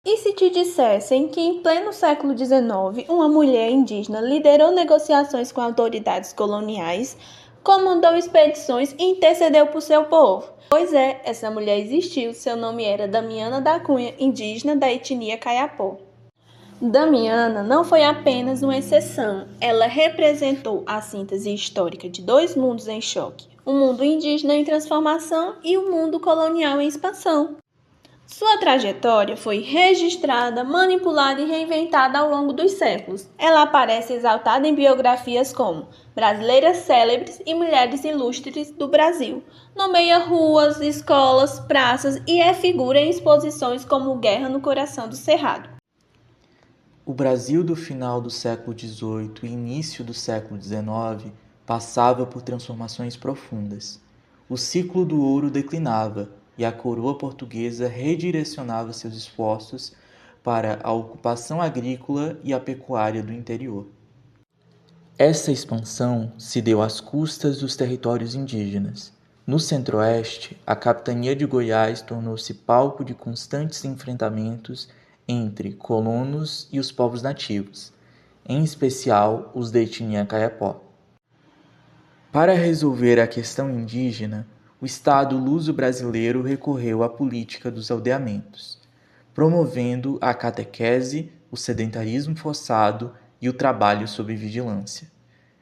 E se te dissessem que em pleno século XIX, uma mulher indígena liderou negociações com autoridades coloniais, comandou expedições e intercedeu por seu povo? Pois é, essa mulher existiu, seu nome era Damiana da Cunha, indígena da etnia Kayapó. Damiana não foi apenas uma exceção, ela representou a síntese histórica de dois mundos em choque, o mundo indígena em transformação e o mundo colonial em expansão. Sua trajetória foi registrada, manipulada e reinventada ao longo dos séculos. Ela aparece exaltada em biografias como Brasileiras Célebres e Mulheres Ilustres do Brasil. Nomeia ruas, escolas, praças e é figura em exposições como Guerra no Coração do Cerrado. O Brasil do final do século XVIII e início do século XIX passava por transformações profundas. O ciclo do ouro declinava e a coroa portuguesa redirecionava seus esforços para a ocupação agrícola e a pecuária do interior. Essa expansão se deu às custas dos territórios indígenas. No Centro-Oeste, a capitania de Goiás tornou-se palco de constantes enfrentamentos entre colonos e os povos nativos, em especial os da etnia Kayapó. Para resolver a questão indígena, o Estado luso-brasileiro recorreu à política dos aldeamentos, promovendo a catequese, o sedentarismo forçado e o trabalho sob vigilância.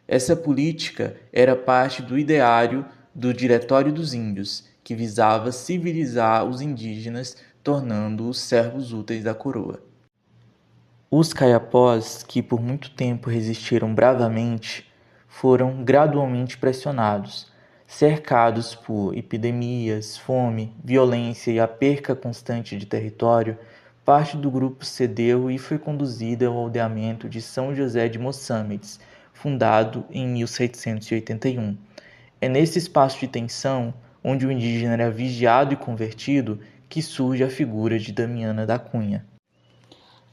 Essa política era parte do ideário do Diretório dos Índios, que visava civilizar os indígenas, tornando-os servos úteis da coroa. Os Kayapós, que por muito tempo resistiram bravamente, foram gradualmente pressionados, cercados por epidemias, fome, violência e a perca constante de território. Parte do grupo cedeu e foi conduzida ao aldeamento de São José de Moçâmedes, fundado em 1781. É nesse espaço de tensão, onde o indígena era vigiado e convertido, que surge a figura de Damiana da Cunha.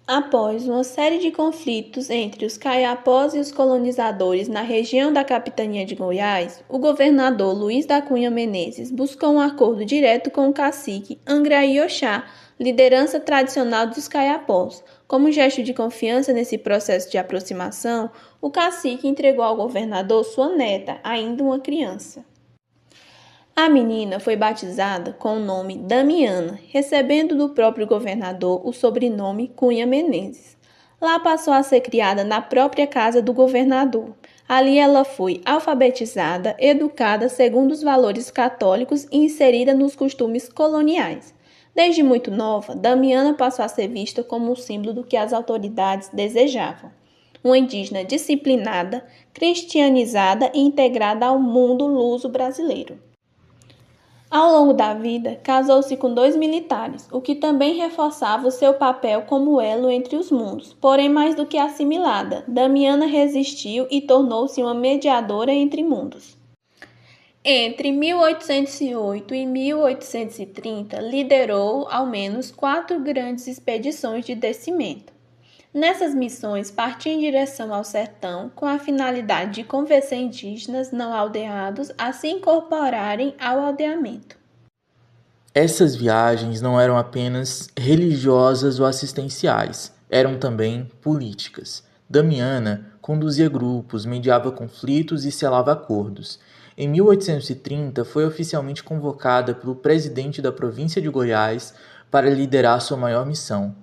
Após uma série de conflitos entre os Kayapós e os colonizadores na região da capitania de Goiás, o governador Luiz da Cunha Menezes buscou um acordo direto com o cacique Angraí Oxá, liderança tradicional dos Kayapós. Como gesto de confiança nesse processo de aproximação, o cacique entregou ao governador sua neta, ainda uma criança. A menina foi batizada com o nome Damiana, recebendo do próprio governador o sobrenome Cunha Menezes. Lá passou a ser criada na própria casa do governador. Ali ela foi alfabetizada, educada segundo os valores católicos e inserida nos costumes coloniais. Desde muito nova, Damiana passou a ser vista como um símbolo do que as autoridades desejavam. Uma indígena disciplinada, cristianizada e integrada ao mundo luso-brasileiro. Ao longo da vida, casou-se com 2 militares, o que também reforçava o seu papel como elo entre os mundos. Porém, mais do que assimilada, Damiana resistiu e tornou-se uma mediadora entre mundos. Entre 1808 e 1830, liderou ao menos 4 grandes expedições de descimento. Nessas missões, partia em direção ao sertão com a finalidade de convencer indígenas não aldeados a se incorporarem ao aldeamento. Essas viagens não eram apenas religiosas ou assistenciais, eram também políticas. Damiana conduzia grupos, mediava conflitos e selava acordos. Em 1830, foi oficialmente convocada pelo presidente da província de Goiás para liderar sua maior missão,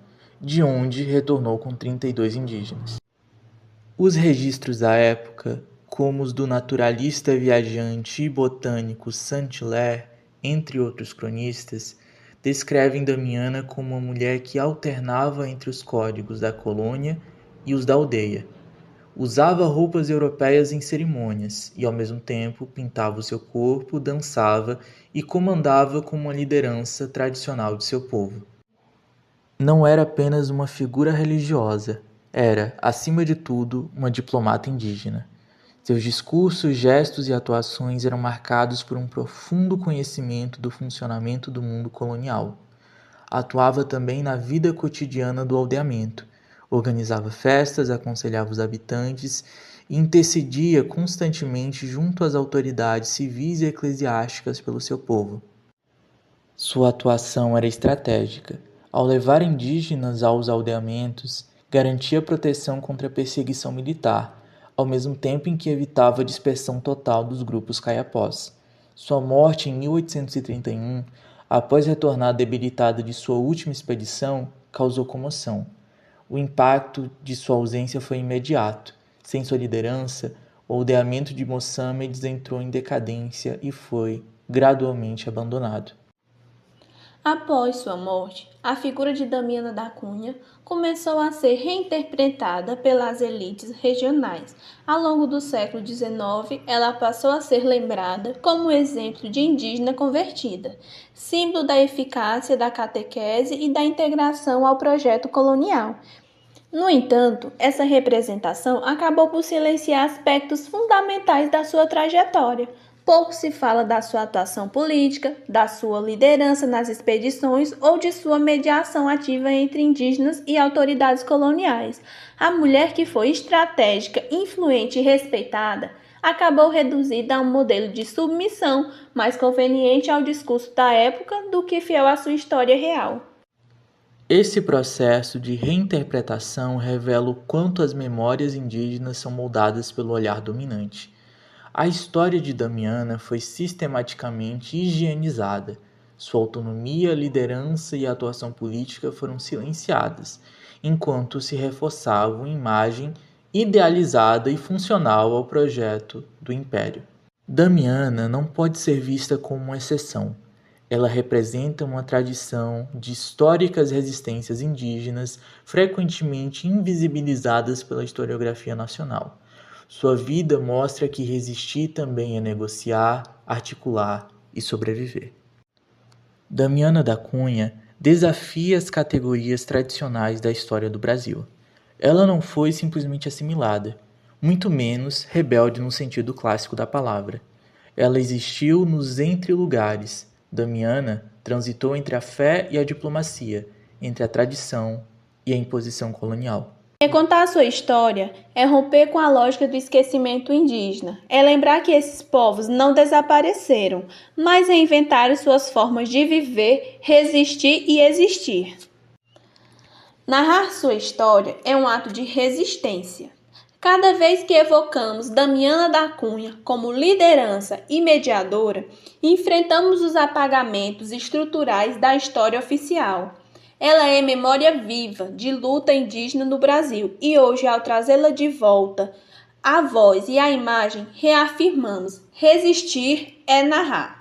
de onde retornou com 32 indígenas. Os registros da época, como os do naturalista viajante e botânico Saint-Hilaire, entre outros cronistas, descrevem Damiana como uma mulher que alternava entre os códigos da colônia e os da aldeia. Usava roupas europeias em cerimônias e, ao mesmo tempo, pintava o seu corpo, dançava e comandava como uma liderança tradicional de seu povo. Não era apenas uma figura religiosa, era, acima de tudo, uma diplomata indígena. Seus discursos, gestos e atuações eram marcados por um profundo conhecimento do funcionamento do mundo colonial. Atuava também na vida cotidiana do aldeamento, organizava festas, aconselhava os habitantes e intercedia constantemente junto às autoridades civis e eclesiásticas pelo seu povo. Sua atuação era estratégica. Ao levar indígenas aos aldeamentos, garantia proteção contra a perseguição militar, ao mesmo tempo em que evitava a dispersão total dos grupos caiapós. Sua morte em 1831, após retornar debilitada de sua última expedição, causou comoção. O impacto de sua ausência foi imediato. Sem sua liderança, o aldeamento de Moçâmedes entrou em decadência e foi gradualmente abandonado. Após sua morte, a figura de Damiana da Cunha começou a ser reinterpretada pelas elites regionais. Ao longo do século XIX, ela passou a ser lembrada como exemplo de indígena convertida, símbolo da eficácia da catequese e da integração ao projeto colonial. No entanto, essa representação acabou por silenciar aspectos fundamentais da sua trajetória. Pouco se fala da sua atuação política, da sua liderança nas expedições ou de sua mediação ativa entre indígenas e autoridades coloniais. A mulher que foi estratégica, influente e respeitada acabou reduzida a um modelo de submissão mais conveniente ao discurso da época do que fiel à sua história real. Esse processo de reinterpretação revela o quanto as memórias indígenas são moldadas pelo olhar dominante. A história de Damiana foi sistematicamente higienizada. Sua autonomia, liderança e atuação política foram silenciadas, enquanto se reforçava uma imagem idealizada e funcional ao projeto do Império. Damiana não pode ser vista como uma exceção. Ela representa uma tradição de históricas resistências indígenas frequentemente invisibilizadas pela historiografia nacional. Sua vida mostra que resistir também é negociar, articular e sobreviver. Damiana da Cunha desafia as categorias tradicionais da história do Brasil. Ela não foi simplesmente assimilada, muito menos rebelde no sentido clássico da palavra. Ela existiu nos entre-lugares. Damiana transitou entre a fé e a diplomacia, entre a tradição e a imposição colonial. Recontar sua história é romper com a lógica do esquecimento indígena. É lembrar que esses povos não desapareceram, mas reinventaram suas formas de viver, resistir e existir. Narrar sua história é um ato de resistência. Cada vez que evocamos Damiana da Cunha como liderança e mediadora, enfrentamos os apagamentos estruturais da história oficial. Ela é memória viva de luta indígena no Brasil e hoje, ao trazê-la de volta, a voz e a imagem, reafirmamos: resistir é narrar.